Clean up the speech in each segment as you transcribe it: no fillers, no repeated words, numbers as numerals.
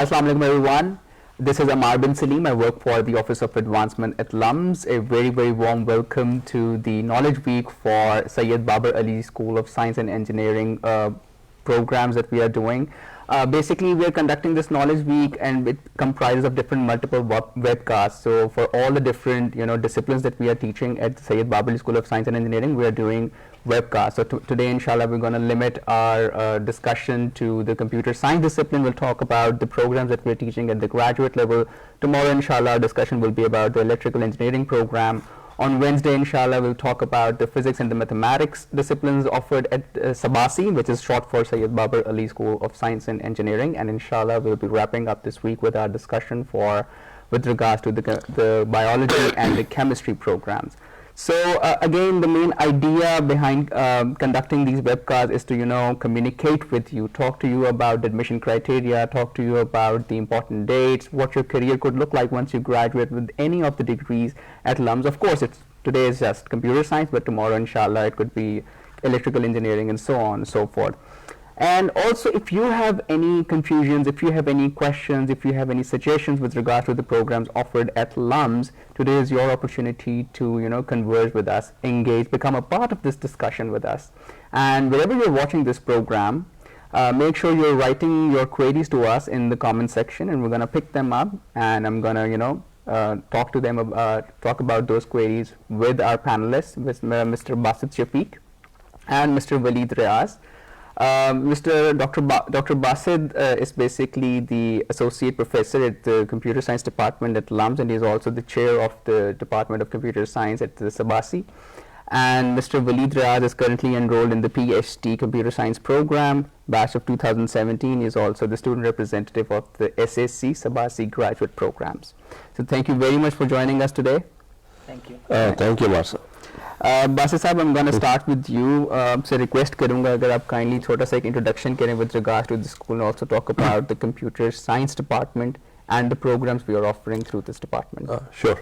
Assalamu alaikum everyone. This is Amar bin Salim. I work for the Office of Advancement at LUMS. A very, very warm welcome to the Knowledge Week for Syed Babar Ali School of Science and Engineering programs that we are doing. Basically, we are conducting this Knowledge Week, and it comprises of different multiple webcasts. So for all the different disciplines that we are teaching at Syed Babar Ali School of Science and Engineering, we are doing webcast. So today, inshallah, we're going to limit our discussion to the computer science discipline. We'll talk about the programs that we're teaching at the graduate level. Tomorrow, inshallah, our discussion will be about the electrical engineering program. On Wednesday, inshallah, we'll talk about the physics and the mathematics disciplines offered at SBASSE, which is short for Syed Babar Ali School of Science and Engineering. And inshallah, we'll be wrapping up this week with our discussion with regards to the biology and the chemistry programs. So again, the main idea behind conducting these webcasts is to communicate with you, talk to you about the admission criteria, talk to you about the important dates, what your career could look like once you graduate with any of the degrees at LUMS. Of course, today is just computer science, but tomorrow, inshallah, it could be electrical engineering and so on and so forth. And also, if you have any confusions, if you have any questions, if you have any suggestions with regards to the programs offered at LUMS, today is your opportunity to converse with us, engage, become a part of this discussion with us. And wherever you're watching this program, make sure you're writing your queries to us in the comment section, and we're going to pick them up, and I'm going to talk to them talk about those queries with our panelists, with Mr. Basit Shafiq and Mr. Waleed Riaz. Dr. Basit is basically the associate professor at the computer science department at LUMS, and he is also the chair of the Department of Computer Science at the SBASSE. And Mr. Waleed Riaz is currently enrolled in the PhD computer science program, batch of 2017. He is also the student representative of the SSC SBASSE graduate programs. So thank you very much for joining us today. Thank you. Thank you, Marsa. Basit साहब, I'm going to start with you. आपसे request करूँगा अगर आप kindly छोटा सा एक introduction करें with regards to the school, and also talk about the computer science department and the programs we are offering through this department. Sure.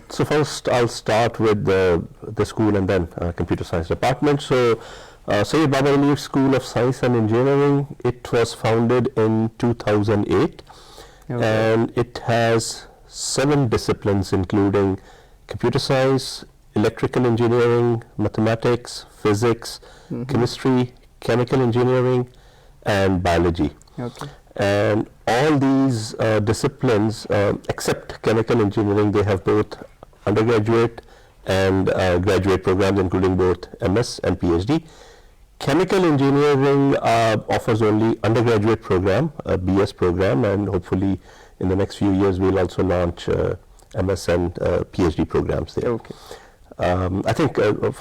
So first, I'll start with the school and then computer science department. So, Syed Babar Ali School of Science and Engineering, it was founded in 2008, and it has 7 disciplines, including computer science, electrical engineering, mathematics, physics, chemistry, chemical engineering, and biology. Okay. And all these disciplines, except chemical engineering, they have both undergraduate and graduate programs, including both MS and PhD. Chemical engineering offers only undergraduate program, a BS program, and hopefully in the next few years we'll also launch MS and PhD programs there. Okay. I think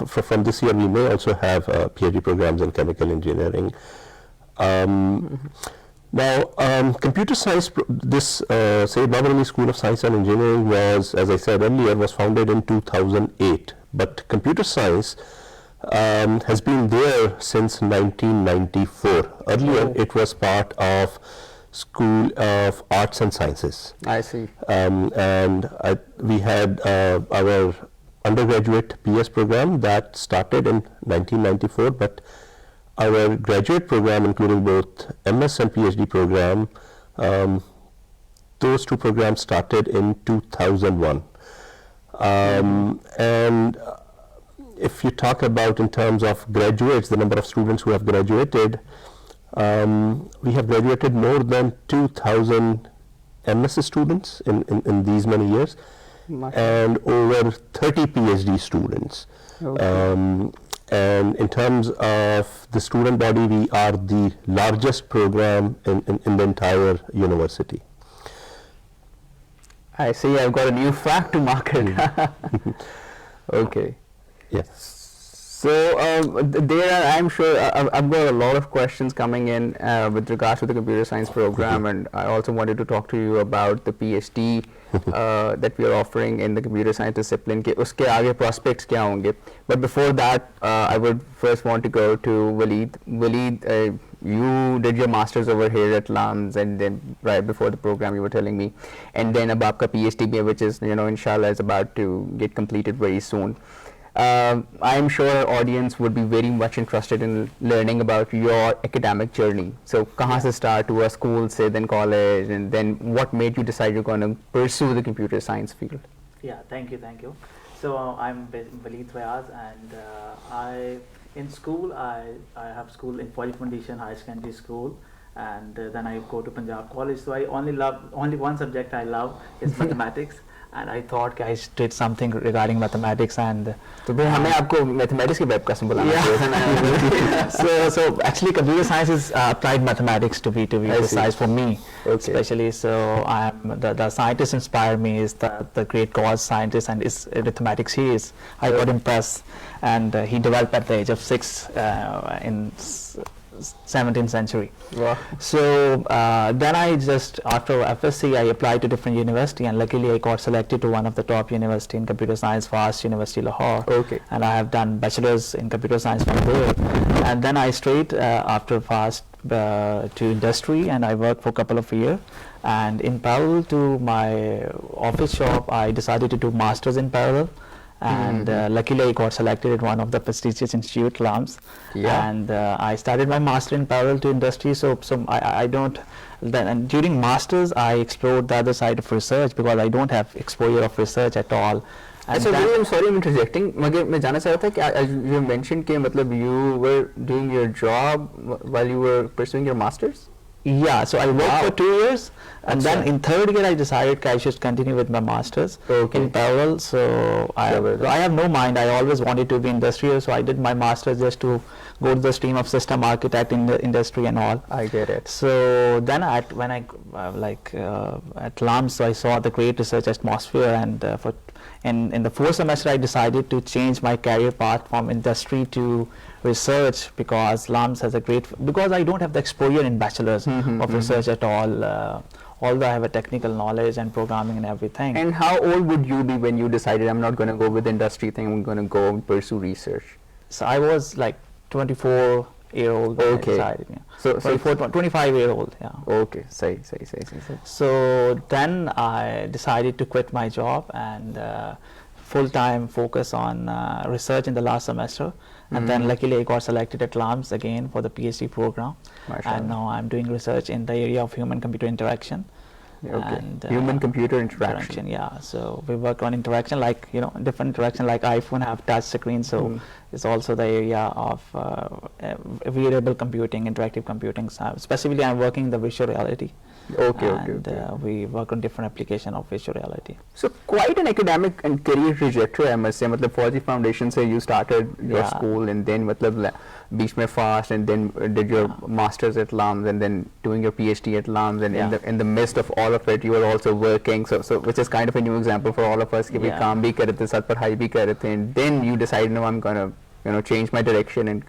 from this year we may also have PhD programs in chemical engineering. Now, computer science, this Syed Babar Ali School of Science and Engineering was, as I said earlier, was founded in 2008. But computer science has been there since 1994. Earlier, it was part of School of Arts and Sciences. I see. And we had our undergraduate PS program that started in 1994, but our graduate program, including both MS and PhD program, those 2 programs started in 2001. And if you talk about in terms of graduates, the number of students who have graduated, we have graduated more than 2,000 MS students in these many years, and over 30 PhD students. Okay. And in terms of the student body, we are the largest program in the entire university. I see. I've got a new fact to market. Okay. Yes. So I'm sure I've got a lot of questions coming in with regards to the computer science program, and I also wanted to talk to you about the PhD that we are offering in the computer science discipline. Uske aage prospects kya honge? But before that, I would first want to go to Waleed. Waleed, you did your masters over here at LUMS, and then right before the program you were telling me, and then ab aapka PhD, which is inshallah is about to get completed very soon. I'm sure our audience would be very much interested in learning about your academic journey. So, kahan se start hua, school se, then college, and then what made you decide you're going to pursue the computer science field? Yeah, thank you. So I'm Waleed Fayaz, and in school I have school in Poly Foundation High Secondary School, and then I go to Punjab College. So I only one subject I love is mathematics, and I thought I did something regarding mathematics. And तो फिर हमें आपको mathematics की web custom बुलाना चाहिए. so actually computer science is applied mathematics to be precise for me, especially. So the scientist inspired me is the great God scientist, and his mathematics I got impressed, and he developed at the age of 6 in 17th century. Wow. So then I just, after FSC, I applied to different university, and luckily I got selected to one of the top university in computer science, SBASSE University Lahore. Okay. And I have done bachelor's in computer science from there. And then I straight after FAST to industry, and I worked for a couple of years. And in parallel to my office job, I decided to do masters in parallel. And luckily I got selected at one of the prestigious institute, LUMS. Yeah. And I started my master in parallel to industry. So I don't, then, and during masters I explored the other side of research, because I don't have exposure of research at all. And so I'm sorry, I'm interjecting. मगर मैं जानना चाह रहा था कि as you mentioned कि मतलब you were doing your job while you were pursuing your masters. Yeah, so I worked for 2 years, and Achha. then in third year I decided I should continue with my masters in parallel. So I have no mind. I always wanted to be industrial, so I did my masters just to go to the stream of system architect in the industry and all. I get it. So then when I at LUMS, so I saw the great research atmosphere, and in the fourth semester I decided to change my career path from industry to research, because LUMS has a great, because I don't have the exposure in bachelor's of research at all, although I have a technical knowledge and programming and everything. And how old would you be when you decided I'm not going to go with the industry thing, I'm going to go and pursue research? So I was like 24-year-old when I decided, yeah. So 25-year-old, yeah. Okay, say. So then I decided to quit my job and full-time focus on research in the last semester. And then luckily I got selected at LUMS again for the PhD program. And now I'm doing research in the area of human-computer interaction. Okay. And human-computer interaction. Yeah. So we work on interaction, like different interaction, like iPhone have touch screen. So it's also the area of wearable computing, interactive computing. So specifically, I'm working in the virtual reality. Okay. We work on different application of virtual reality. So quite an academic and career trajectory, I must say. मतलब Fauji Foundation से you started your school, and then मतलब बीच में fast, and then did your masters at LUMS, and then doing your PhD at LUMS, and in the midst of all of it, you were also working. So which is kind of a new example for all of us कि भी काम भी कर रहे थे, साथ पढ़ाई भी कर रहे थे, and then you decide, no, I'm gonna change my direction and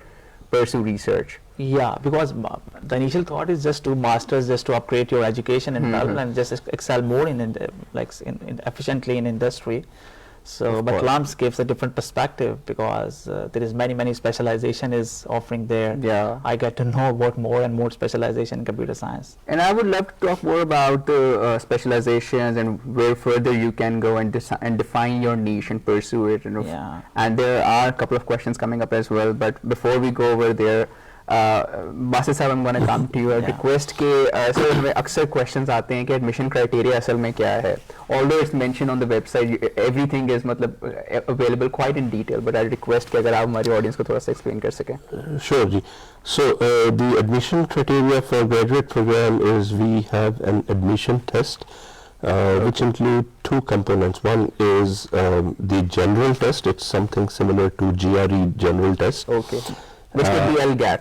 pursue research. Yeah, because the initial thought is just do masters, just to upgrade your education in parallel and just excel more in efficiently in industry. So, but LUMS gives a different perspective, because there is many specialization is offering there. Yeah, I get to know about more and more specialization in computer science. And I would love to talk more about the specializations and where further you can go and define your niche and pursue it. And there are a couple of questions coming up as well. But before we go over there, Basit साहब, I'm gonna come to you. Request के sir हमें अक्सर questions आते हैं कि admission criteria असल में क्या है. Although it's mentioned on the website, everything is मतलब available quite in detail. But I request कि अगर आप हमारी audience को थोड़ा सा explain कर सकें. Sure ji. So the admission criteria for graduate program is we have an admission test. Which include two components. One is the general test. It's something similar to GRE general test. Okay. Which could be LGAT.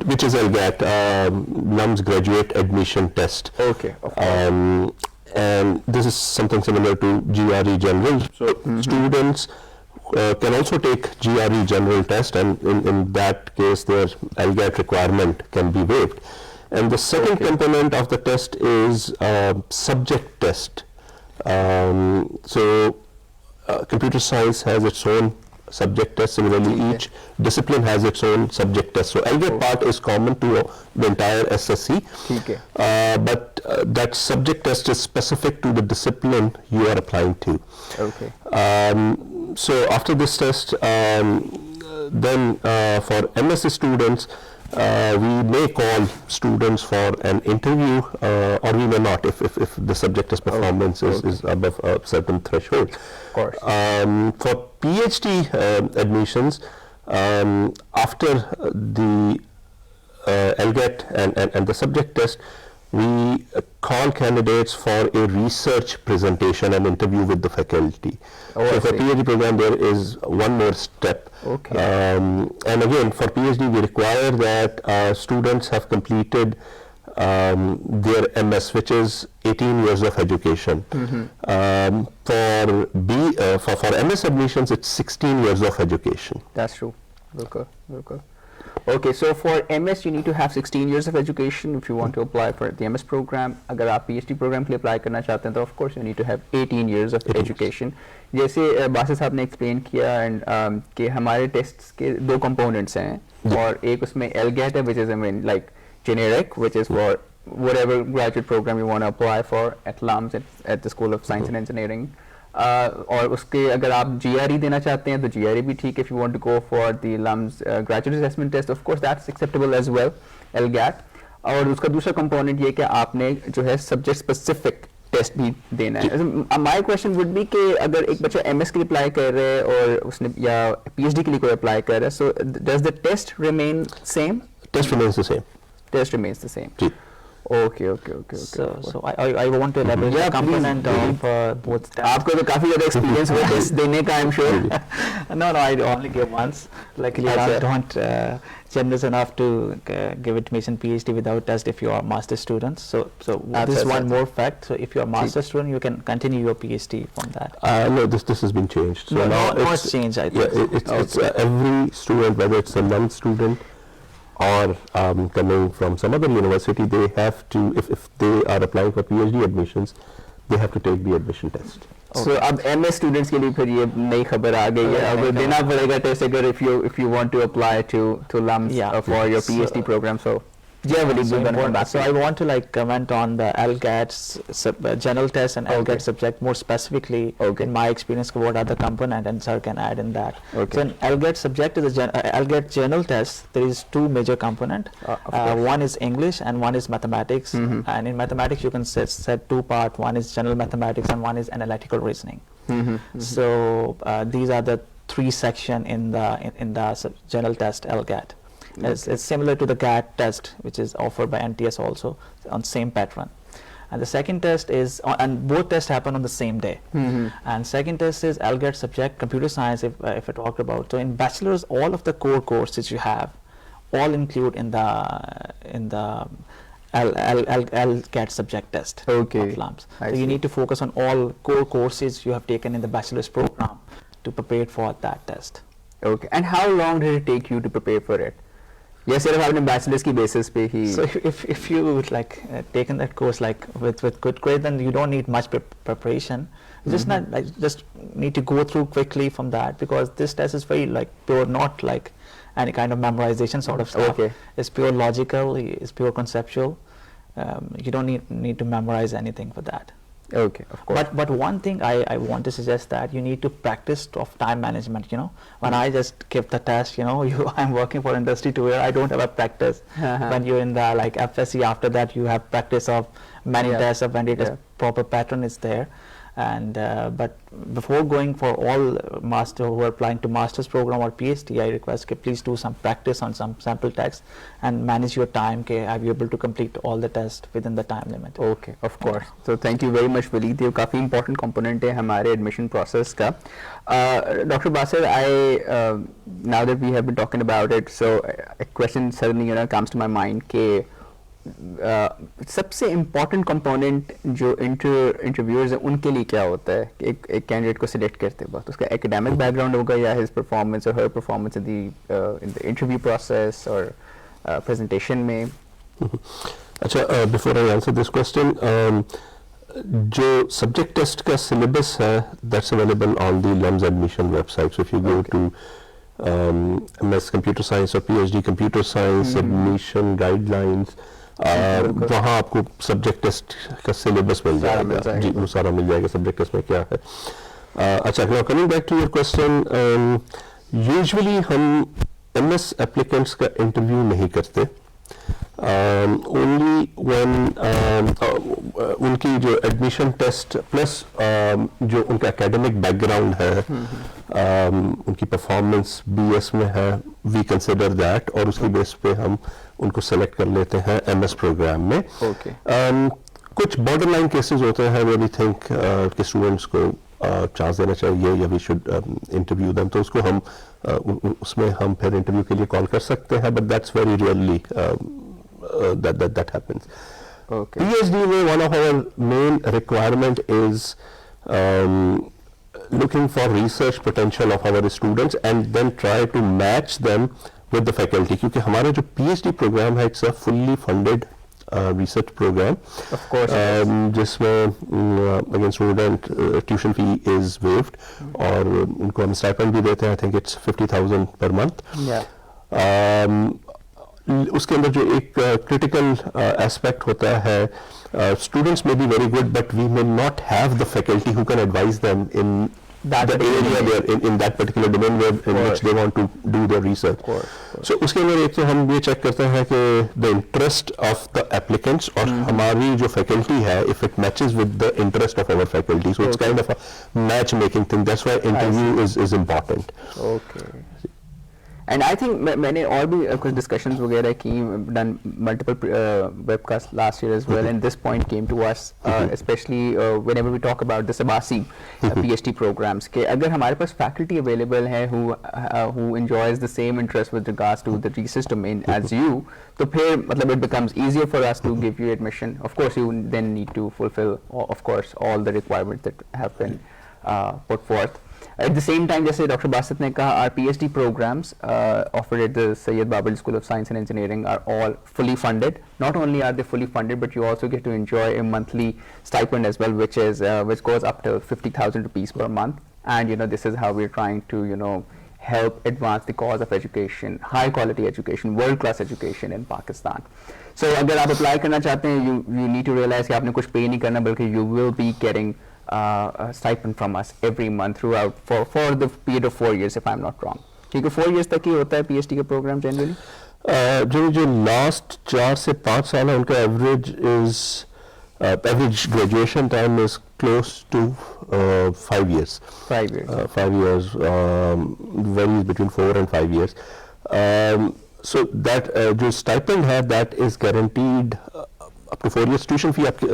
Which is LGAT, LUMS Graduate Admission Test. Okay. And this is something similar to GRE General. So students can also take GRE General Test, and in that case their LGAT requirement can be waived. And the second component of the test is subject test. So computer science has its own subject test. Similarly, each discipline has its own subject test. So LGAT part is common to the entire SSC. But that subject test is specific to the discipline you are applying to. So after this test, then for MSc students, we may call students for an interview, or we may not if the subject test performance is above a certain threshold. Of course. For PhD admissions, after the LGAT and the subject test, we call candidates for a research presentation and interview with the faculty. Oh, so for PhD program, there is one more step. Okay. And again, for PhD, we require that students have completed their MS, which is 18 years of education. For MS admissions, it's 16 years of education. That's true. Okay. Okay, so for MS you need to have 16 years of education if you want to apply for the MS program. अगर आप PhD program के लिए apply करना चाहते हैं तो of course you need to have 18 years of education. जैसे बासिर साहब ने explain किया and कि हमारे tests के दो components हैं और एक उसमें LGAT है, which is I mean like generic, which is for whatever graduate program you want to apply for at LUMS at the School of Science and Engineering. और उसके अगर आप GRE देना चाहते हैं तो GRE भी ठीक है. If you want to go for the LUMS graduate assessment test, of course that's acceptable as well, LGAT. और उसका दूसरा component ये कि आपने जो है subject specific test भी देना है. My question would be कि अगर एक बच्चा MS के लिए apply कर रहा है और उसने या PhD के लिए कोई apply कर रहा है, so does the test remain same? Test remains the same. Test remains the same. Ji. Okay. So I want to elaborate the component of both tests. आपको तो काफी ज़्यादा experience हुआ टेस्ट देने का, I'm sure. No, I only gave once. Luckily, I don't generous enough to give admission PhD without test if you are master students. So this is one more fact. So if you are master student, you can continue your PhD from that. No, this has been changed. So now it's changed. I think. Yeah, it's every student, whether it's a LUMS student or coming from some other university, they have to, if they are applying for PhD admissions, they have to take the admission test. So अब MS students के लिए फिर ये नई खबर आ गई है, अब देना पड़ेगा टेस्ट अगर if you want to apply to LUMS for your PhD program. So So I want to comment on the LGAT general test and LGAT subject more specifically. In my experience, what are the component, and sir can add in that. So in LGAT subject is a LGAT general test. There is two major component. One is English and one is mathematics. And in mathematics you can set two part. One is general mathematics and one is analytical reasoning. So these are the three section in the general test LGAT. It's similar to the GAT test, which is offered by NTS also on same pattern. And the second test is, and both tests happen on the same day. And second test is LGAT subject, computer science, if I talked about. So in bachelor's, all of the core courses you have, all include in the LGAT subject test of LUMS. So you need to focus on all core courses you have taken in the bachelor's program to prepare for that test. Okay. And how long did it take you to prepare for it? Yes, सिर्फ आपने bachelor's की basis पे ही. So if you taken that course with good grade, then you don't need much preparation. You just need to go through quickly from that, because this test is very pure, not like any kind of memorization sort of stuff. It's pure logical, it's pure conceptual. You don't need to memorize anything for that. Okay, of course. But one thing I want to suggest, that you need to practice of time management. When I just give the test, I'm working for industry to where I don't have a practice. When you're in the FSC, after that you have practice of many tests of when it is proper pattern is there. And but before going for all master who are applying to master's program or PhD, I request please do some practice on some sample text and manage your time. Are you able to complete all the tests within the time limit? Okay, of course. So thank you very much, Waleed. ये काफ़ी important component है हमारे admission process का. Dr. Bassir, now that we have been talking about it, so a question suddenly comes to my mind कि सबसे important component जो interviewers हैं उनके लिए क्या होता है एक कैंडिडेट को सिलेक्ट करते वक्त? उसका एकेडमिक बैकग्राउंड होगा या हिज परफॉर्मेंस और हर performance in the interview process और प्रेजेंटेशन में? अच्छा, before I answer this question, जो सब्जेक्ट टेस्ट का सिलेबस है that's available on the LUMS admission website. So if you go to MS computer science or PhD computer science admission guidelines, वहाँ आपको subject test का syllabus मिल जाएगा. जी, वो सारा मिल जाएगा सब्जेक्ट टेस्ट में क्या है. अच्छा, now coming back to your question, usually हम MS applicants का interview नहीं करते. Only when उनकी जो admission test plus जो उनका academic background है, उनकी performance BS में है, we consider that, और उसकी base पे हम उनको select कर लेते हैं MS program में. Okay. कुछ borderline cases होते हैं where we think कि students को चांस देना चाहिए या we should interview them, तो उसको हम उसमें हम फिर interview के लिए call कर सकते हैं, but that's very rarely that happens. Okay. PhD में one of our main requirement is looking for research potential of our students and then try to match them with the faculty, क्योंकि हमारा जो PhD program है, it's a fully funded research program. Of course. जिसमें again student tuition fee is waived और उनको हम stipend भी देते हैं. I think it's 50,000 per month. Yeah. उसके अंदर जो एक critical aspect होता है, students may be very good but we may not have the faculty who can advise them in that the area where in that particular domain where in which they want to do their research. So उसके अंदर एक तो हम ये check करते हैं कि the interest of the applicants और हमारी जो faculty है, if it matches with the interest of our faculty, so it's kind of a matchmaking thing. That's why interview is important. Okay. And I think मैंने और भी कुछ discussions वगैरह की, done multiple webcasts last year as well, and this point came to us, especially whenever we talk about the SBASSE PhD programs, कि अगर हमारे पास faculty available है who enjoys the same interest with regards to the research domain as you, तो फिर मतलब it becomes easier for us to give you admission. Of course, you then need to fulfill, of course, all the requirements that have been put forth. At the same time, जैसे Dr. Basit ने कहा, our PhD programs offered at the Syed Babur School of Science and Engineering are all fully funded. Not only are they fully funded, but you also get to enjoy a monthly stipend as well, which is which goes up to 50,000 rupees per month. And this is how we're trying to help advance the cause of education, high quality education, world class education in Pakistan. So अगर आप apply करना चाहते हैं, you need to realize कि आपने कुछ pay नहीं करना, बल्कि you will be getting a stipend from us every month throughout for the period of 4 years, if I'm not wrong. क्योंकि 4 years तक ही होता है PhD का program generally. जो last 4 से 5 साल है, उनका average graduation time is close to 5 years. 5 years. 5 years varies between 4 and 5 years. So that जो stipend है, that is guaranteed up to 4 years. Tuition fee आपके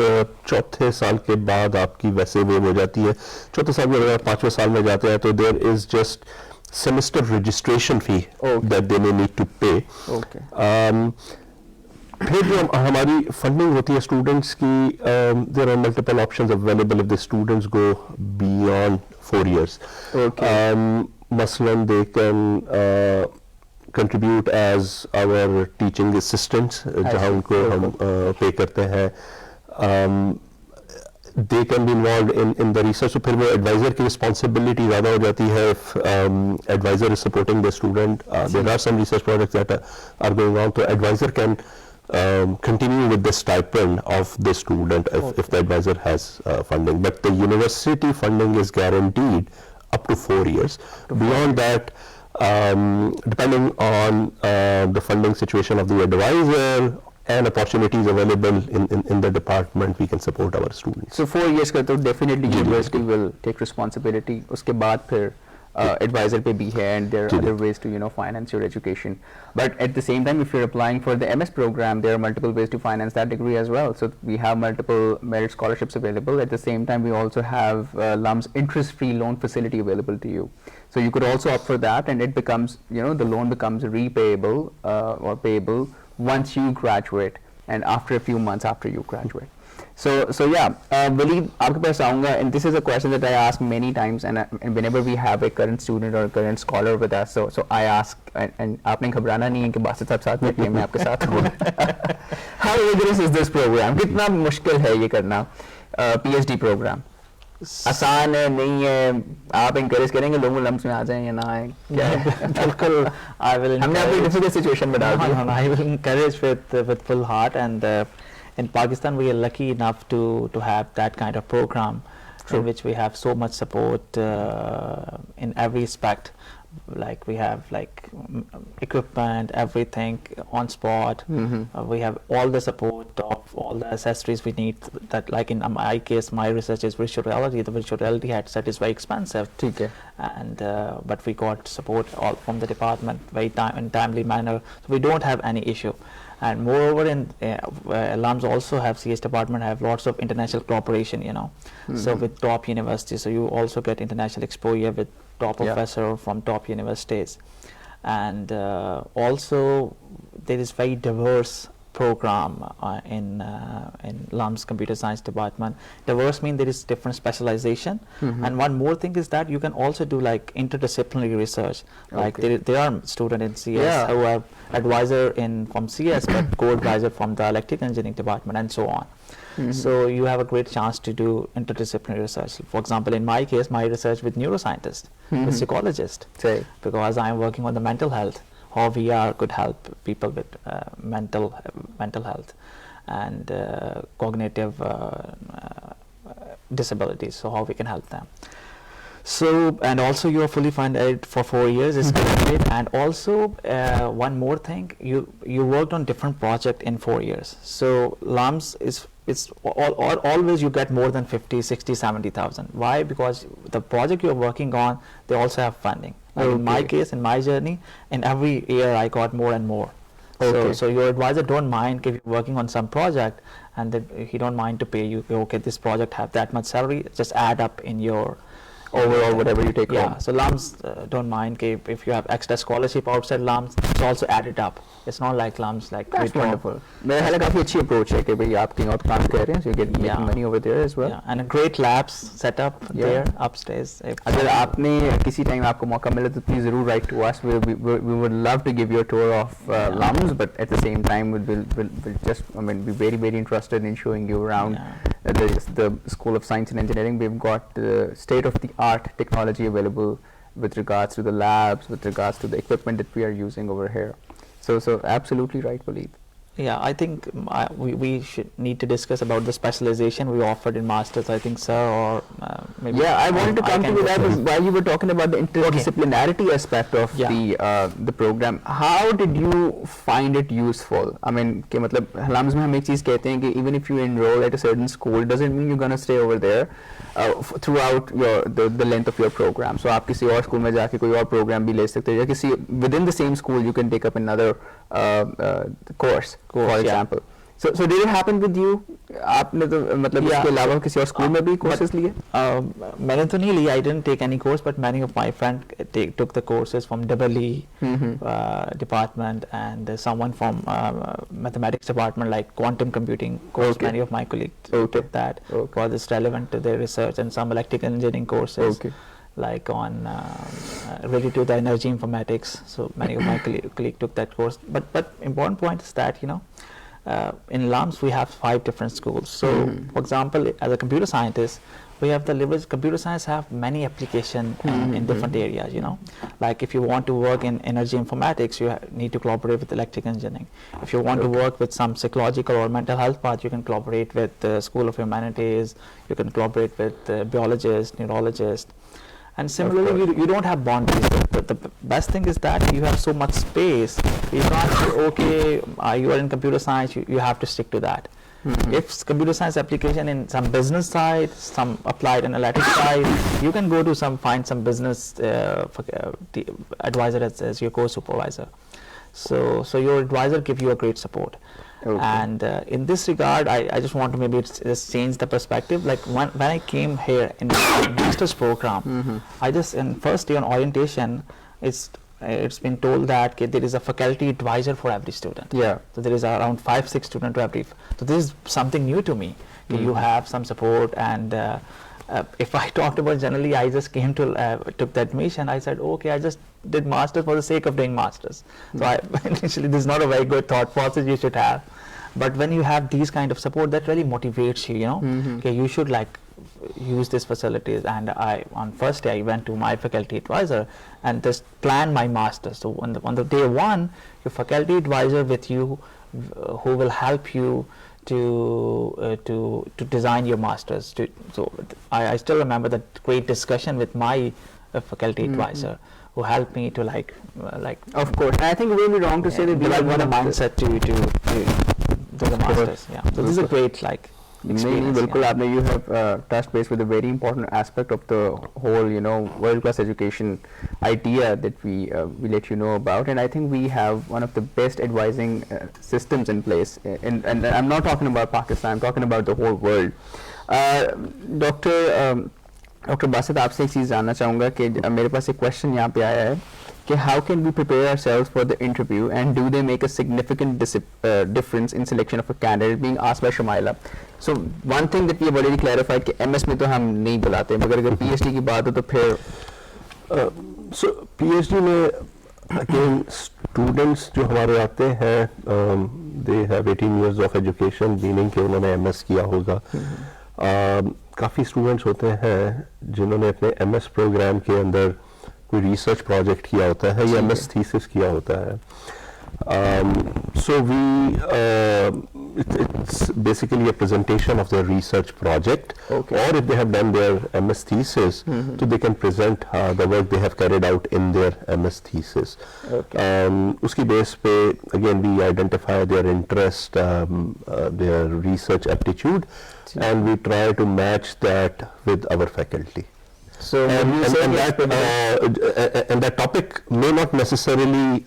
चौथे साल के बाद आपकी वैसे वेव हो जाती है. चौथे साल में अगर आप 5वें साल में जाते हैं तो there is just semester registration fee that they may need to pay. फिर जो हमारी फंडिंग होती है स्टूडेंट्स की, there are multiple options available if the students go beyond 4 years. मसलन they can contribute as our teaching assistants, जहाँ उनको हम pay करते हैं. They can be involved in the research. So फिर वो advisor की responsibility ज़्यादा हो जाती है. If advisor is supporting the student, there are some research projects that are going on. So advisor can continue with the stipend of the student if the advisor has funding. But the university funding is guaranteed up to 4 years. Beyond that, depending on the funding situation of the advisor and opportunities available in the department, we can support our students. So 4 years का तो definitely university will take responsibility. उसके बाद फिर advisor पे भी है, and there are other ways to finance your education. But at the same time, if you're applying for the MS program, there are multiple ways to finance that degree as well. So we have multiple merit scholarships available. At the same time, we also have LUMS interest-free loan facility available to you. So you could also opt for that, and it becomes, the loan becomes repayable or payable once you graduate and after a few months after you graduate. So yeah, Waleed, आपके पास आऊँगा, and this is a question that I ask many times, and whenever we have a current student or a current scholar with us, so I ask, and आपने घबराना नहीं है कि बासित साहब साथ बैठिए, मैं आपके साथ हूँ. How rigorous is this program? कितना मुश्किल है ये करना PhD program? आसान है, नहीं है? आप encourage करेंगे लोगों LUMS में आ जाएं या ना आए? क्या है? बिल्कुल, I will हमने आपको difficult situation में डाल दिया. I will encourage with full heart, and in Pakistan we are lucky enough to have that kind of program. in which we have so much support in every aspect. Like we have equipment, everything on spot. We have all the support of all the accessories we need. That, like in my case, my research is virtual reality. The virtual reality headset is very expensive. Okay. And but we got support all from the department very in timely manner. So we don't have any issue. And moreover, in LUMS also have CS department have lots of international cooperation. So with top universities, so you also get international exposure with top professor from top universities. And also there is very diverse program in LUMS computer science department. Diverse means there is different specialization. And one more thing is that you can also do like interdisciplinary research. Like there are students in CS who are advisor from CS but co-advisor from the electrical engineering department and so on. So you have a great chance to do interdisciplinary research. For example, in my case, my research with neuroscientists, with psychologists, because I am working on the mental health, how VR could help people with mental health and cognitive disabilities, so how we can help them. So, and also you are fully funded for 4 years, is great. And also one more thing, you worked on different projects in 4 years. So LUMS it's always you get more than 50, 60, 70,000. Why? Because the project you're working on, they also have funding. Like in my case, in my journey, in every year I got more and more. So your advisor don't mind if you're working on some project, and then he don't mind to pay you. Okay, this project have that much salary, just add up in your overall whatever you take home. So LUMS don't mind if you have extra scholarship outside LUMS, it's also added up. It's not like LUMS like that's wonderful. मेरा ख्याल है काफी अच्छी approach है कि भाई आप कहीं और काम कर रहे हैं, so you get making money over there as well. And a great labs set up there upstairs. अगर आपने किसी टाइम आपको मौका मिले तो please जरूर write to us. We would love to give you a tour of LUMS, but at the same time we'll just be very very interested in showing you around the School of Science and Engineering. We've got state of the art technology available with regards to the labs, with regards to the equipment that we are using over here. So absolutely right, Waleed. Yeah, I think we should need to discuss about the specialization we offered in masters. I think, sir, or maybe. Yeah, I wanted to come to that while you were talking about the interdisciplinarity aspect of the program. How did you find it useful? I mean, कि मतलब LUMS में हम एक चीज़ कहते हैं कि even if you enroll at a certain school, doesn't mean you're gonna stay over there throughout the length of your program. So आप किसी और स्कूल में जाके कोई और program भी ले सकते हैं, या किसी within the same school you can take up another course, for example. So did it happen with you? आपने तो मतलब इसके अलावा किसी और स्कूल में भी courses लिए? मैंने तो नहीं लिया. I didn't take any course, but many of my friends took the courses from EE department, and someone from mathematics department, like quantum computing course. Many of my colleagues took that because it's relevant to their research, and some electrical engineering courses. Like on related to the energy informatics, so many of my colleagues took that course. But important point is that in LUMS we have 5 different schools. So for example, as a computer scientist, we have the leverage. Computer science have many application in different areas. Like if you want to work in energy informatics, you need to collaborate with electrical engineering. If you want to work with some psychological or mental health part, you can collaborate with the School of Humanities. You can collaborate with biologists, neurologists. And similarly, you don't have boundaries. The best thing is that you have so much space. You can't say, okay, you are in computer science, you have to stick to that. If computer science application in some business side, some applied analytics side, you can go to find some business advisor as your co-supervisor. So your advisor give you a great support. And in this regard, I just want to maybe just change the perspective. Like when I came here in the master's program, I just in first year on orientation, it's been told that there is a faculty advisor for every student. So there is around 5-6 students to every. So this is something new to me. You have some support, and if I talked about generally, I just came to took the admission. I said, okay, I just did masters for the sake of doing masters. So initially, this is not a very good thought process you should have. But when you have these kind of support, that really motivates you. Okay, you should like use these facilities. And on first day, I went to my faculty advisor and just planned my masters. So on the day one, your faculty advisor with you, who will help you to design your masters. So I still remember that great discussion with my faculty advisor, who helped me to like. Of course, I think it would be wrong to say that we develop have the one mindset to do the masters. Yeah. So this is a great like experience. बिल्कुल आपने you have touched base with a very important aspect of the whole world class education idea that we let you know about, and I think we have one of the best advising systems in place, and I'm not talking about Pakistan, I'm talking about the whole world. Doctor Basit आपसे एक चीज़ जानना चाहूँगा कि मेरे पास एक question यहाँ पे आया है कि how can we prepare ourselves for the interview and do they make a significant difference in selection of a candidate, being asked by Shumaila. So one thing that we have already clarified कि MS में तो हम नहीं बुलाते, मगर अगर PhD की बात हो तो फिर so PhD में again students जो हमारे आते हैं they have 18 years of education, meaning कि उन्होंने MS किया होगा. काफ़ी स्टूडेंट्स होते हैं जिन्होंने अपने MS प्रोग्राम के अंदर कोई रिसर्च प्रोजेक्ट किया होता है या MS थीसिस किया होता है. So it's basically a presentation of their research project, or if they have done their MS thesis, so they can present the work they have carried out in their MS thesis. Uski base pe again we identify their interest, their research aptitude, and we try to match that with our faculty. So and that topic may not necessarily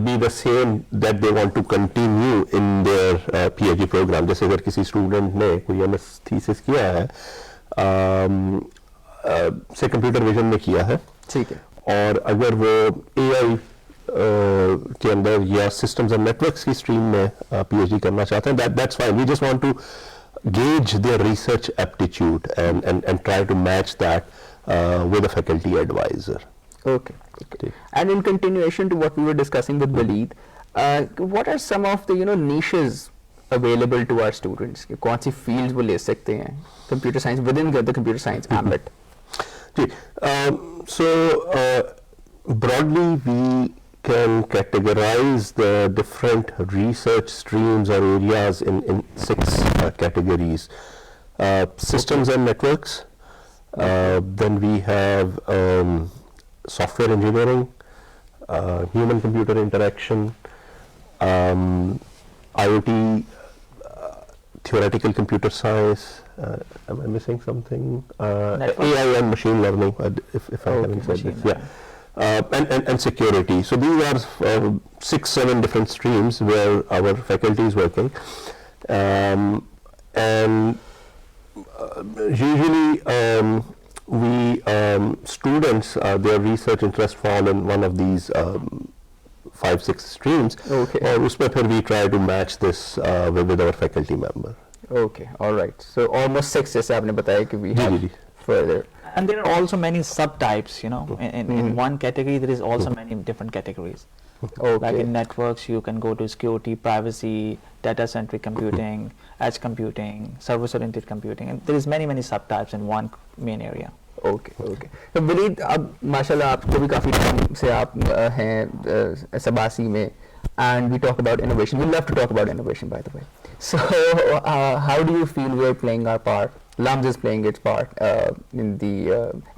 be the same that they want to continue in their PhD program. जैसे अगर किसी student ने कोई MS thesis किया है, से computer vision में किया है, ठीक है, और अगर वो AI के अंदर या सिस्टम्स एंड नेटवर्क्स की स्ट्रीम में PhD करना चाहते हैं, that's fine. We just want to gauge their research aptitude and try to match that with a faculty advisor. Okay. And in continuation to what we were discussing with Waleed, what are some of the niches available to our students? कौन सी fields वो ले सकते हैं computer science within the computer science ambit? So broadly we can categorize the different research streams or areas in 6 categories. Systems and networks, then we have software engineering, human computer interaction, IoT, theoretical computer science, am I missing something? AI and machine learning, if I haven't said this. And security. So these are 6-7 different streams where our faculty is working, and usually we students their research interest fall in one of these 5-6 streams, और उसमें फिर we try to match this with our faculty member. Okay, all right. So almost 6 जैसे आपने बताया कि we have further. And there are also many subtypes, in one category there is also many different categories. Like in networks you can go to security, privacy, data-centric computing, edge computing, service-oriented computing, and there is many subtypes in one main area. Okay. तो वलीद, अब माशाल्लाह आपको भी काफ़ी time से आप हैं SBASSE में, and we talk about innovation. We love to talk about innovation, by the way. So how do you feel we are playing our part? LUMS is playing its part in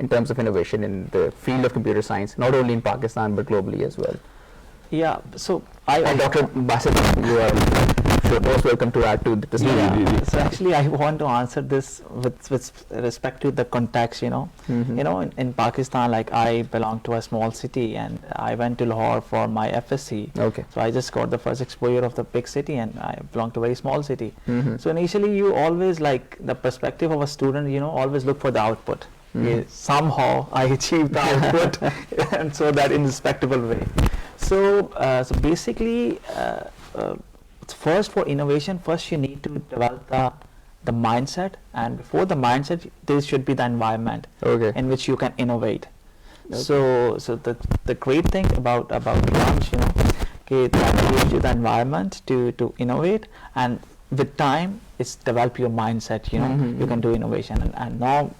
terms of innovation in the field of computer science, not only in Pakistan but globally as well. Yeah, so and Dr. Basit, you are most welcome to add to the discussion. So actually I want to answer this with respect to the context, in Pakistan, like I belong to a small city and I went to Lahore for my FSc. So I just got the first exposure of the big city and I belong to a very small city. So initially you always, like the perspective of a student, always look for the output. Somehow I achieved the output and so that in a respectable way. So basically first for innovation, first you need to develop the mindset, and before the mindset there should be the environment in which you can innovate. So the great thing about LUMS, that gives you the environment to innovate, and with time it's develop your mindset, you can do innovation. And now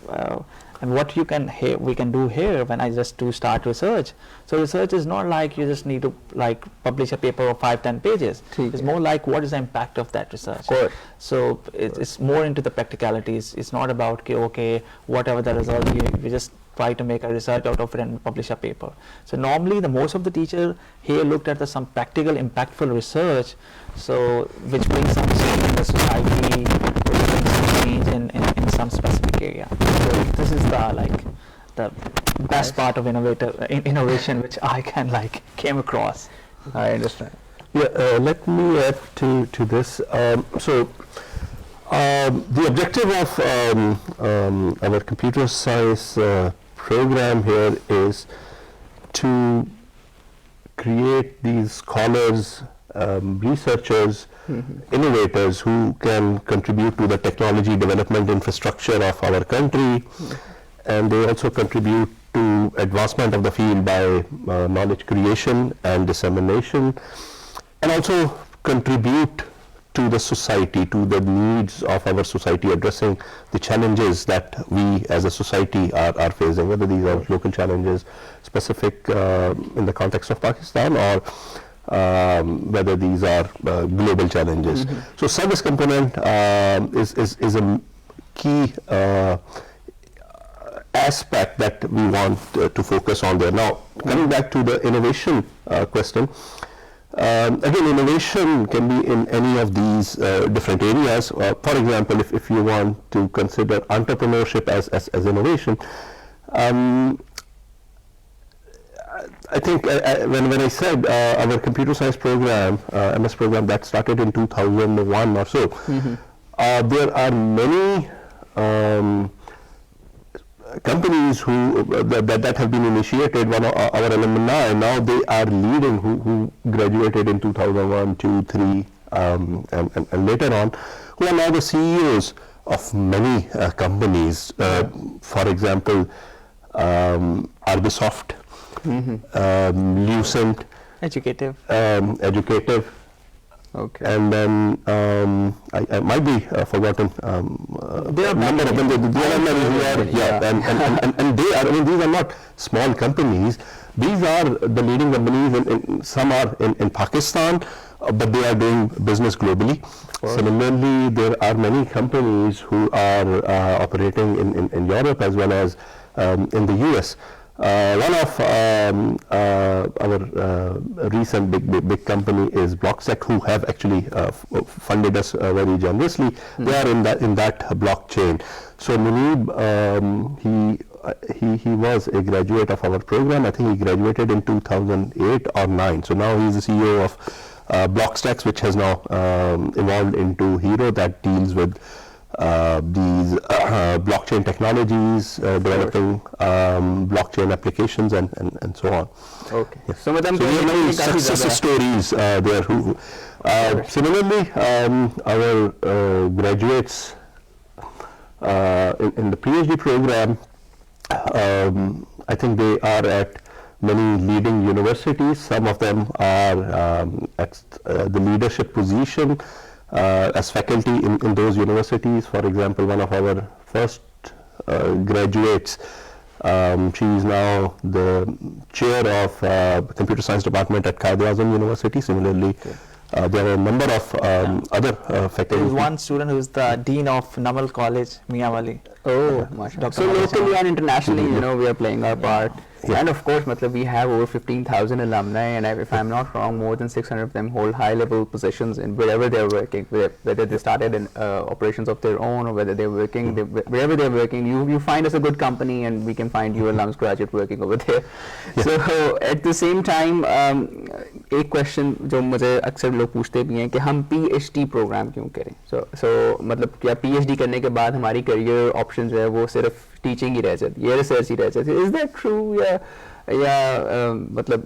And what we can do here when I just do start research. So research is not like you just need to like publish a paper of 5-10 pages. It's more like what is the impact of that research. So it's more into the practicalities. It's not about okay, whatever the result, we just try to make a research out of it and publish a paper. So normally the most of the teacher here looked at some practical impactful research, so which brings some change in the society, which brings some change in some specific area. So this is the best part of innovation which I came across. I understand. Yeah, let me add to this. The objective of our computer science program here is to create these scholars, researchers, innovators who can contribute to the technology development infrastructure of our country, and they also contribute to advancement of the field by knowledge creation and dissemination, and also contribute to the society, to the needs of our society, addressing the challenges that we as a society are facing, whether these are local challenges specific in the context of Pakistan, or whether these are global challenges. So service component is a key aspect that we want to focus on there. Now, coming back to the innovation question, again, innovation can be in any of these different areas. For example, if you want to consider entrepreneurship as innovation, I think when I said our computer science program, MS program, that started in 2001 or so, there are many companies that have been initiated. One of our alumni now, they are leading, who graduated in 2001, 2, 3, and later on, who are now the CEOs of many companies. For example, Arbisoft, Lucent, Educative. Okay. And then I might be forgotten. There are number of them. And they are. I mean, these are not small companies. These are the leading companies. Some are in Pakistan, but they are doing business globally. Similarly, there are many companies who are operating in Europe as well as in the US. One of our recent big company is Blocksec, who have actually funded us very generously. They are in that blockchain. So Munib, he was a graduate of our program. I think he graduated in 2008 or 9. So now he is the CEO of Blockstacks, which has now evolved into Hero, that deals with these blockchain technologies, developing blockchain applications and so on. Okay. Yes. So we have many success stories there. Similarly, our graduates in the PhD program, I think they are at many leading universities. Some of them are at the leadership position as faculty in those universities. For example, one of our first graduates, she is now the chair of computer science department at Qaid-e-Azam University. Similarly, there are a number of other faculty. There is one student who is the dean of Naval College, Miawali. Oh, mashallah. So locally and internationally, we are playing our part. Yeah. And of course, we have over 15,000 alumni, and if I'm not wrong, more than 600 of them hold high-level positions in wherever they're working, whether they started in operations of their own or whether they're working, wherever they're working, you find us a good company and we can find you a LUMS graduate working over there. Yeah. So at the same time, एक question जो मुझे अक्सर लोग पूछते भी हैं कि हम PhD प्रोग्राम क्यों करें? So मतलब क्या PhD करने के बाद हमारी career option जो है वो सिर्फ टीचिंग ही रह जाती है, रिसर्च ही रह जाती है? इज दैट ट्रू, या मतलब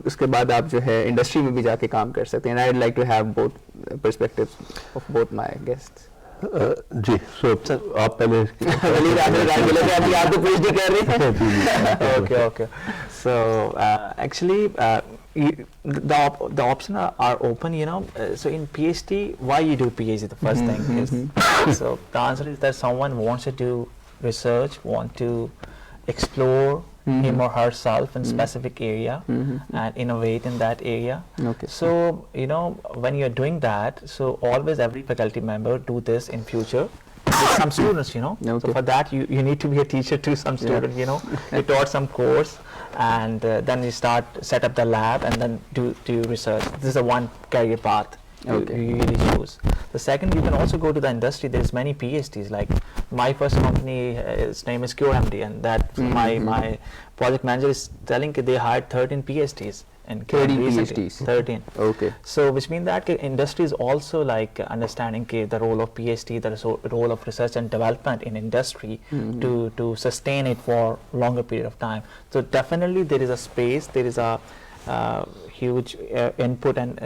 उसके बाद आप जो है इंडस्ट्री में भी जाके काम कर सकते हैं? I would like to have both perspectives of both my guests. जी, सो आप पहले अभी आप तो PhD कर रहे हैं. Okay. So actually the options are open, so in PhD, why you do PhD, the first thing is, so the answer is that someone wants to do research, want to explore him or herself in specific area and innovate in that area. Okay. So, you know, when you're doing that, so always every faculty member do this in future with some students, you know. Okay. So for that, you need to be a teacher to some student, you know. You taught some course, and then you set up the lab and then do research. This is a one career path you usually choose. The second, you can also go to the industry. There's many PhDs. Like my first company, its name is CureMD, and that my project manager is telling they hired 13 PhDs. And 30 PhDs. 13. Okay. So which means that industry is also like understanding the role of PhD, the role of research and development in industry to sustain it for longer period of time. So definitely there is a space, there is a huge input and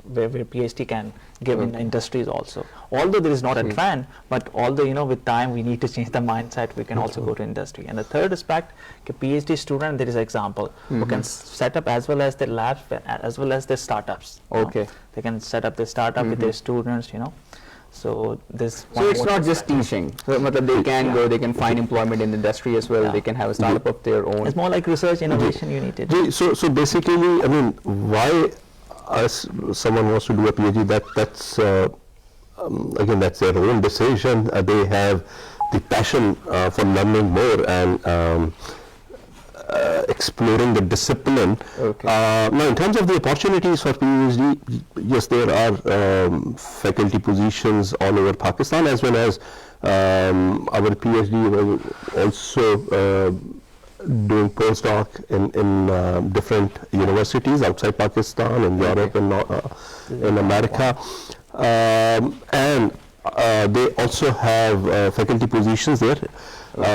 where PhD can give in the industries also. Although there is not a trend, but although, you know, with time we need to change the mindset, we can also go to industry. And the third aspect, PhD student, there is an example who can set up as well as their labs as well as their startups. Okay. They can set up their startup with their students, you know. So this. So it's not just teaching. So they can go, they can find employment in the industry as well. They can have a startup of their own. It's more like research innovation you need to do. So basically, I mean, why someone wants to do a PhD? That's again, that's their own decision. They have the passion for learning more and exploring the discipline. Okay. Now, in terms of the opportunities for PhD, yes, there are faculty positions all over Pakistan, as well as our PhD will also doing postdoc in different universities outside Pakistan, in Europe and in America, and they also have faculty positions there.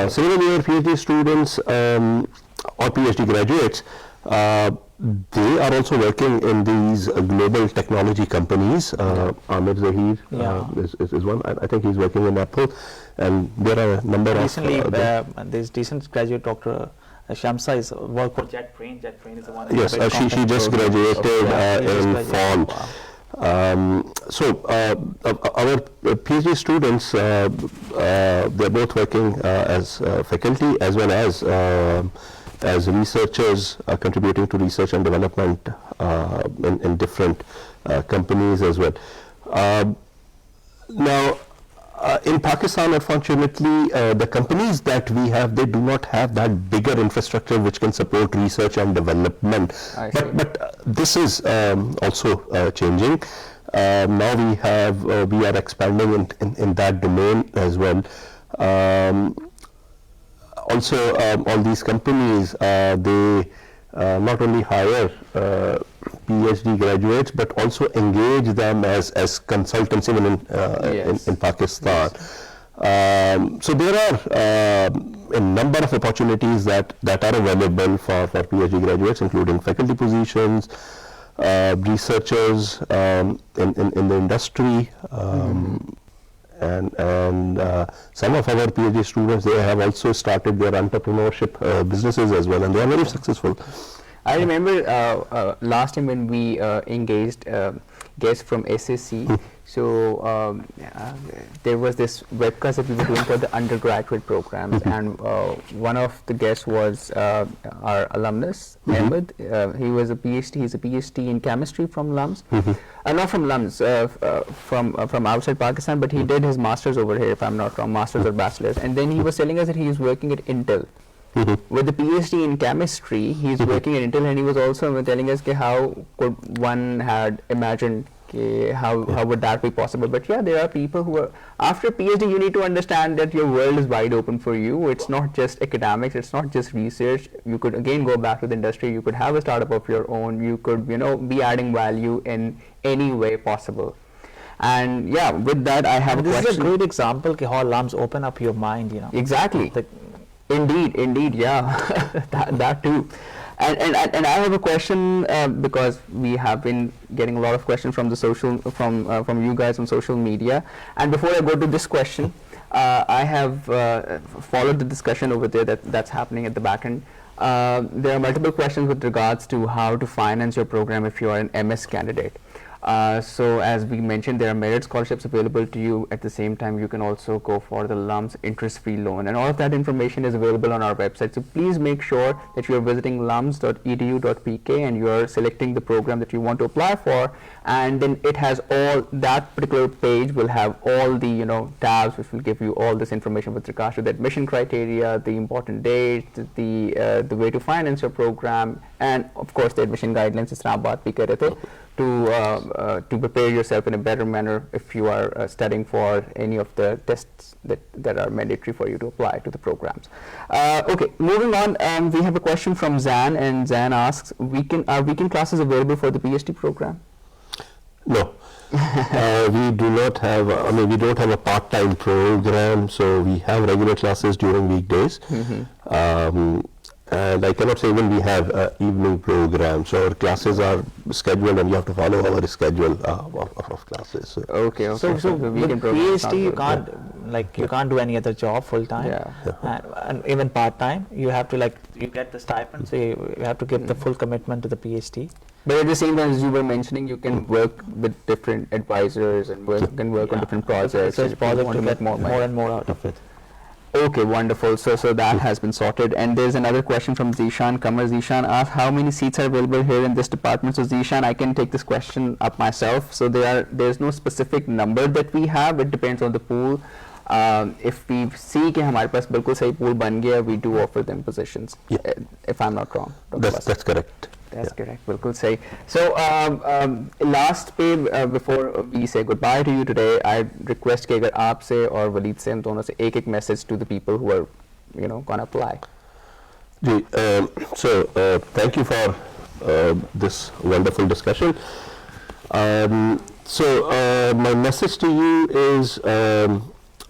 Similarly, our PhD students or PhD graduates, they are also working in these global technology companies. Amir Zahir is one. I think he's working in Apple, and there are a number recently, of this recent graduate Dr. Shamsa is work for JetBrain. JetBrain is the one. Yes, she just graduated in fall. Wow. So our PhD students, they're both working as faculty as well as researchers, contributing to research and development in different companies as well. Now, in Pakistan, unfortunately, the companies that we have, they do not have that bigger infrastructure which can support research and development. But this is also changing. Now we are expanding in that domain as well. Also, all these companies, they not only hire PhD graduates, but also engage them as consultants even in Pakistan. So there are a number of opportunities that are available for PhD graduates, including faculty positions, researchers in the industry, and some of our PhD students, they have also started their entrepreneurship businesses as well, and they are very successful. I remember last time when we engaged guests from SSC, so there was this webcast that we were doing for the undergraduate programs, and one of the guests was our alumnus, Ahmed. He was a PhD. He's a PhD in chemistry from LUMS. Not from LUMS, from outside Pakistan, but he did his masters over here, if I'm not wrong, masters or bachelors. And then he was telling us that he is working at Intel. With the PhD in chemistry, he's working at Intel, and he was also telling us how could one had imagined how would that be possible. But yeah, there are people who are, after PhD, you need to understand that your world is wide open for you. It's not just academics, it's not just research. You could again go back to the industry, you could have a startup of your own, you could be adding value in any way possible. And yeah, with that I have a question. This is a great example how LUMS open up your mind, Exactly. Indeed, yeah, that too. And I have a question because we have been getting a lot of questions from the from you guys on social media. And before I go to this question, I have followed the discussion over there that's happening at the back end. There are multiple questions with regards to how to finance your program if you are an MS candidate. So as we mentioned, there are merit scholarships available to you. At the same time, you can also go for the LUMS interest-free loan, and all of that information is available on our website. So please make sure that you are visiting lums.edu.pk and you are selecting the program that you want to apply for, and then it has all, that particular page will have all the tabs which will give you all this information with regards to the admission criteria, the important dates, the way to finance your program, and of course the admission guidelines is baat bhi kar rahe the, to prepare yourself in a better manner if you are studying for any of the tests that are mandatory for you to apply to the programs. Okay, moving on, we have a question from Zan, and Zan asks, are weekend classes available for the PhD program? No. We do not have, we don't have a part-time program, so we have regular classes during weekdays. And I cannot say even we have evening programs, so our classes are scheduled and you have to follow our schedule of classes. So. Okay. So with PhD you can't you can't do any other job full time, and even part time. You have to you get the stipend, so you have to give the full commitment to the PhD. But at the same time, as you were mentioning, you can work with different advisors and can work on different projects. So it's possible to get more and more out of it. Okay, wonderful. So that has been sorted. And there's another question from Zishan Kamar. Zishan asks, how many seats are available here in this department? So Zishan, I can take this question up myself. So there's no specific number that we have. It depends on the pool. If we see कि हमारे पास बिल्कुल सही pool बन गया, we do offer them positions. If I'm not wrong. That's correct. That's correct. बिल्कुल सही. So last पे before we say goodbye to you today, I request कि अगर आपसे और वलीद से हम दोनों से एक message to the people who are gonna apply. So thank you for this wonderful discussion. So my message to you is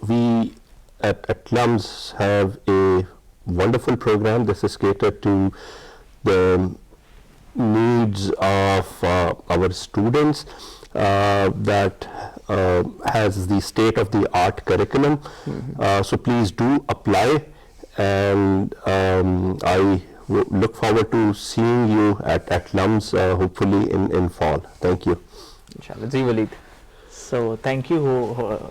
we at LUMS have a wonderful program. This is catered to the needs of our students, that has the state-of-the-art curriculum. So please do apply, and I look forward to seeing you at LUMS hopefully in fall. Thank you. Inshallah. Ji Waleed. So thank you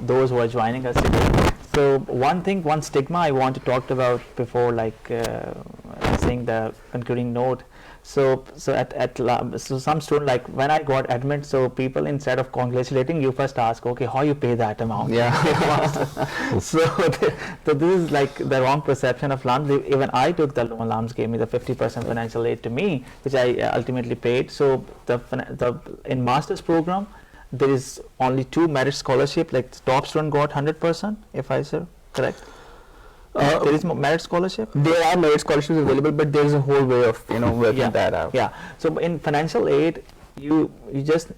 those who are joining us today. So one stigma I want to talk about before saying the concluding note. So some student, when I got admit, so people, instead of congratulating you, first ask, okay, how you pay that amount? So this is the wrong perception of LUMS. Even I took the loan. LUMS gave me the 50% financial aid to me, which I ultimately paid. So in master's program, there is only 2 merit scholarship. The top student got 100%, if I say correct. There is merit scholarship. There are merit scholarships available, but there is a whole way of working that out. Yeah. So in financial aid, you just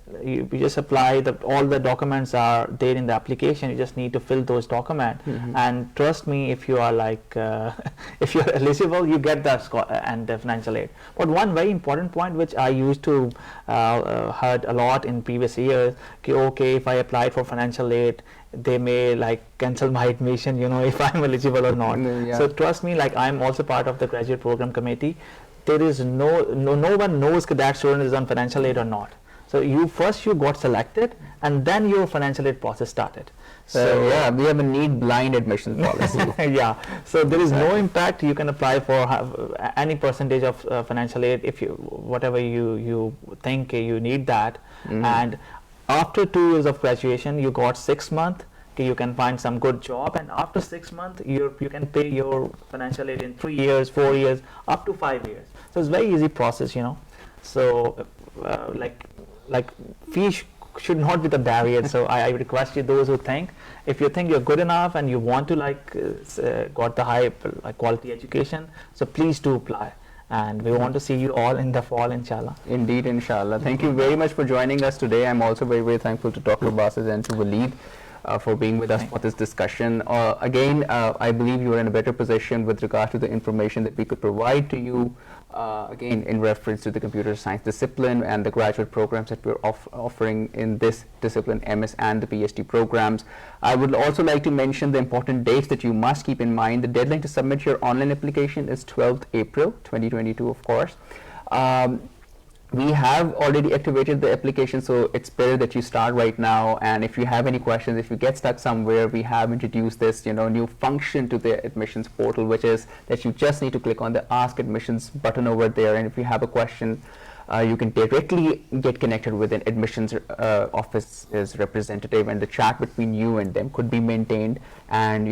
apply. All the documents are there in the application. You just need to fill those documents. And trust me, if you are if you're eligible, you get the financial aid. But one very important point which I used to heard a lot in previous years, okay, if I applied for financial aid, they may cancel my admission, if I'm eligible or not. So trust me, I'm also part of the graduate program committee. There is no one knows that student is on financial aid or not. So you got selected, and then your financial aid process started. So we have a need blind admission policy. So there is no impact. You can apply for any percentage of financial aid if whatever you think you need that. And after 2 years of graduation, you got 6 months. You can find some good job, and after 6 months, you can pay your financial aid in 3 years, 4 years, up to 5 years. So it's very easy process, So fees should not be the barrier. So I request you, those who think, if you think you're good enough and you want to got the high quality education, so please do apply. And we want to see you all in the fall, inshallah. Indeed, inshallah. Thank you very much for joining us today. I'm also very, very thankful to Dr. Bassas and to Waleed for being with us for this discussion. Again, I believe you are in a better position with regard to the information that we could provide to you, again, in reference to the computer science discipline and the graduate programs that we're offering in this discipline, MS and the PhD programs. I would also like to mention the important dates that you must keep in mind. The deadline to submit your online application is 12th April 2022, of course. We have already activated the application, so it's better that you start right now. And if you have any questions, if you get stuck somewhere, we have introduced this, new function to the admissions portal, which is that you just need to click on the Ask Admissions button over there. And if you have a question, you can directly get connected with an admissions office's representative, and the chat between you and them could be maintained. And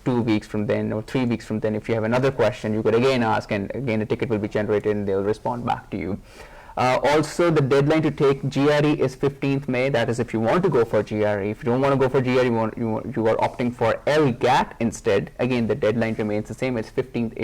2 weeks from then or 3 weeks from then, if you have another question, you could again ask, and again a ticket will be generated and they'll respond back to you. Also, the deadline to take GRE is 15th May. That is if you want to go for GRE. If you don't want to go for GRE, you are opting for LGAT instead. Again, the deadline remains the same. It's 15th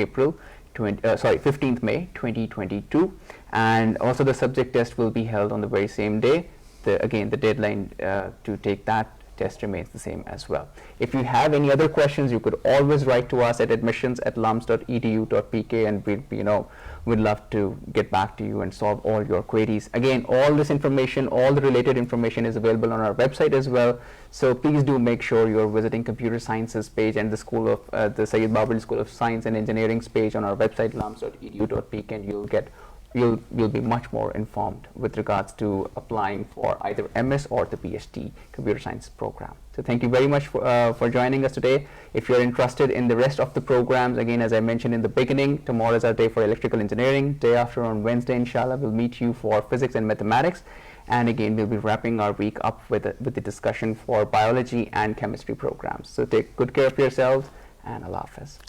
May 2022. And also the subject test will be held on the very same day. Again, the deadline to take that test remains the same as well. If you have any other questions, you could always write to us at admissions@lums.edu.pk, and we'd love to get back to you and solve all your queries. Again, all this information, all the related information is available on our website as well. So please do make sure you're visiting Computer Sciences page and the Syed Babri School of Science and Engineering page on our website, lums.edu.pk, and you'll be much more informed with regards to applying for either MS or the PhD Computer Science program. So thank you very much for joining us today. If you're interested in the rest of the programs, again, as I mentioned in the beginning, tomorrow is our day for electrical engineering. Day after, on Wednesday, inshallah, we'll meet you for physics and mathematics. And again, we'll be wrapping our week up with the discussion for biology and chemistry programs. So take good care of yourselves, and Allah Hafiz.